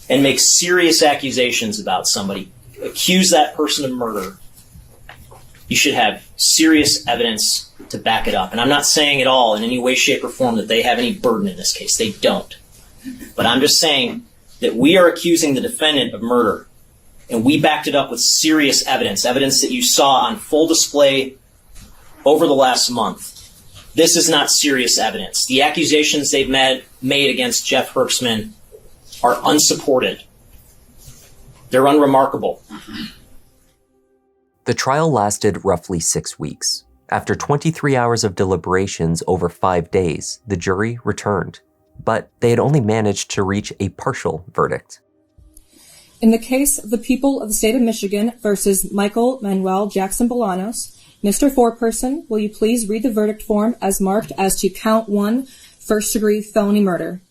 and make serious accusations about somebody, accuse that person of murder, you should have serious evidence to back it up. And I'm not saying at all in any way, shape, or form that they have any burden in this case. They don't. But I'm just saying that we are accusing the defendant of murder, and we backed it up with serious evidence, evidence that you saw on full display over the last month. This is not serious evidence. The accusations they've made against Jeff Herbstman are unsupported. They're unremarkable. The trial lasted roughly 6 weeks. After 23 hours of deliberations over 5 days, the jury returned, but they had only managed to reach a partial verdict. In the case of the people of the state of Michigan versus Michael Manuel Jackson-Bolanos, Mr. Foreperson, will you please read the verdict form as marked as to count 1, first-degree felony murder?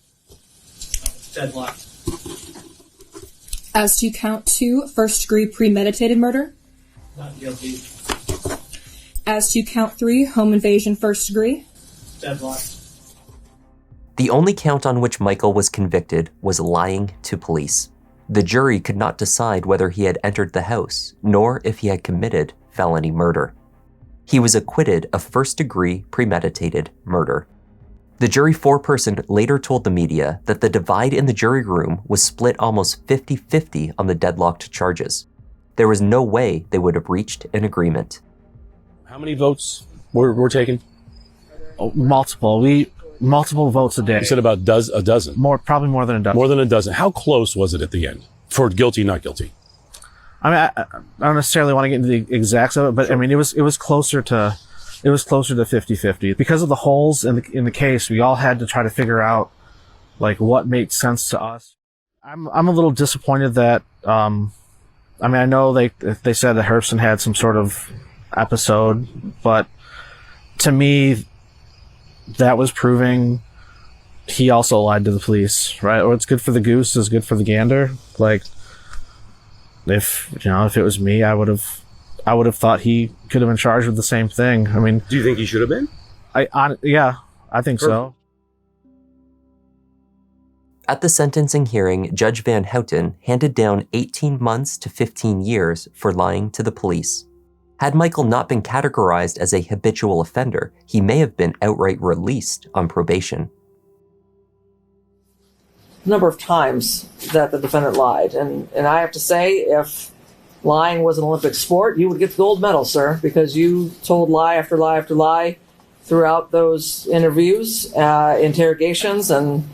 Deadlocked. As to count 2, first-degree premeditated murder? Not guilty. As to count 3, home invasion first degree? Deadlocked. The only count on which Michael was convicted was lying to police. The jury could not decide whether he had entered the house, nor if he had committed felony murder. He was acquitted of first-degree premeditated murder. The jury foreperson later told the media that the divide in the jury room was split almost 50-50 on the deadlocked charges. There was no way they would have reached an agreement. How many votes were taken? Multiple votes a day. You said about a dozen. Probably more than a dozen. More than a dozen. How close was it at the end for guilty, not guilty? I mean, I don't necessarily want to get into the exacts of it, but I mean, it was closer to 50-50 because of the holes in the case. We all had to try to figure out like what made sense to us. I'm a little disappointed that I mean, I know they said that Herbson had some sort of episode, but to me, that was proving he also lied to the police, right? What's good for the goose is good for the gander. Like, if it was me, I would have thought he could have been charged with the same thing. I mean, do you think he should have been? Yeah, I think so. At the sentencing hearing, Judge Van Houten handed down 18 months to 15 years for lying to the police. Had Michael not been categorized as a habitual offender, he may have been outright released on probation. Number of times that the defendant lied. And I have to say, if lying was an Olympic sport, you would get the gold medal, sir, because you told lie after lie after lie throughout those interviews, interrogations, and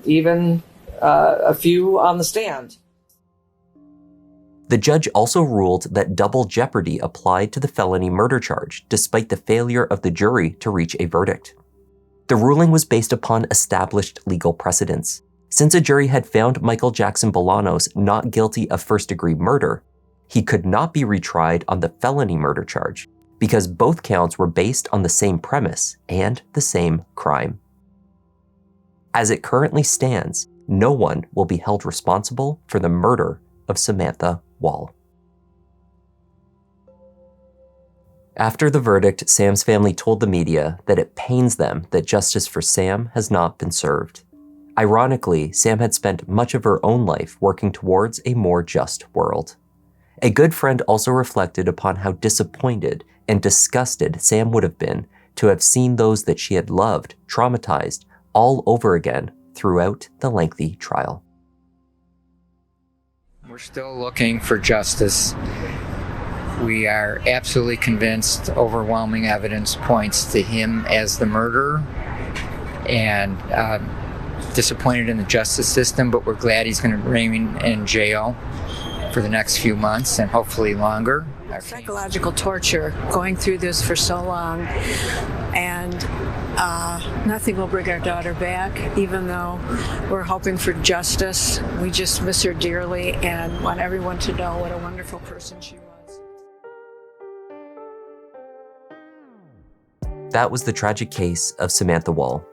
even a few on the stand. The judge also ruled that double jeopardy applied to the felony murder charge, despite the failure of the jury to reach a verdict. The ruling was based upon established legal precedents. Since a jury had found Michael Jackson-Bolanos not guilty of first-degree murder, he could not be retried on the felony murder charge, because both counts were based on the same premise and the same crime. As it currently stands, no one will be held responsible for the murder of Samantha Woll. After the verdict, Sam's family told the media that it pains them that justice for Sam has not been served. Ironically, Sam had spent much of her own life working towards a more just world. A good friend also reflected upon how disappointed and disgusted Sam would have been to have seen those that she had loved traumatized all over again throughout the lengthy trial. We're still looking for justice. We are absolutely convinced overwhelming evidence points to him as the murderer, and disappointed in the justice system, but we're glad he's going to remain in jail for the next few months and hopefully longer. Psychological torture, going through this for so long, and nothing will bring our daughter back, even though we're hoping for justice. We just miss her dearly and want everyone to know what a wonderful person she was. That was the tragic case of Samantha Woll.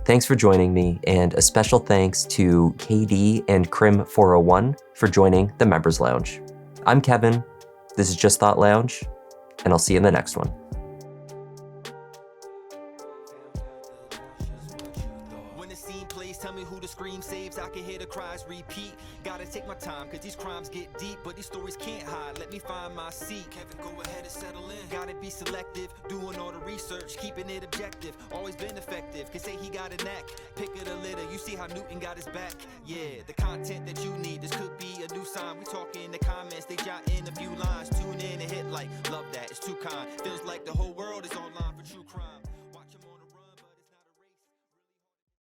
Thanks for joining me, and a special thanks to KD and Crim401 for joining the Members Lounge. I'm Kevin, this is Just Thought Lounge, and I'll see you in the next one. Tell me who the scream saves, I can hear the cries repeat. Gotta take my time, cause these crimes get deep, but these stories can't hide, let me find my seat. Kevin, go ahead and settle in. Gotta be selective, doing all the research, keeping it objective. Always been effective, can say he got a knack. Pick of the litter, you see how Newton got his back. Yeah, the content that you need, this could be a new sign. We talk in the comments, they jot in a few lines. Tune in and hit like, love that, it's too kind. Feels like the whole world is online for true crime.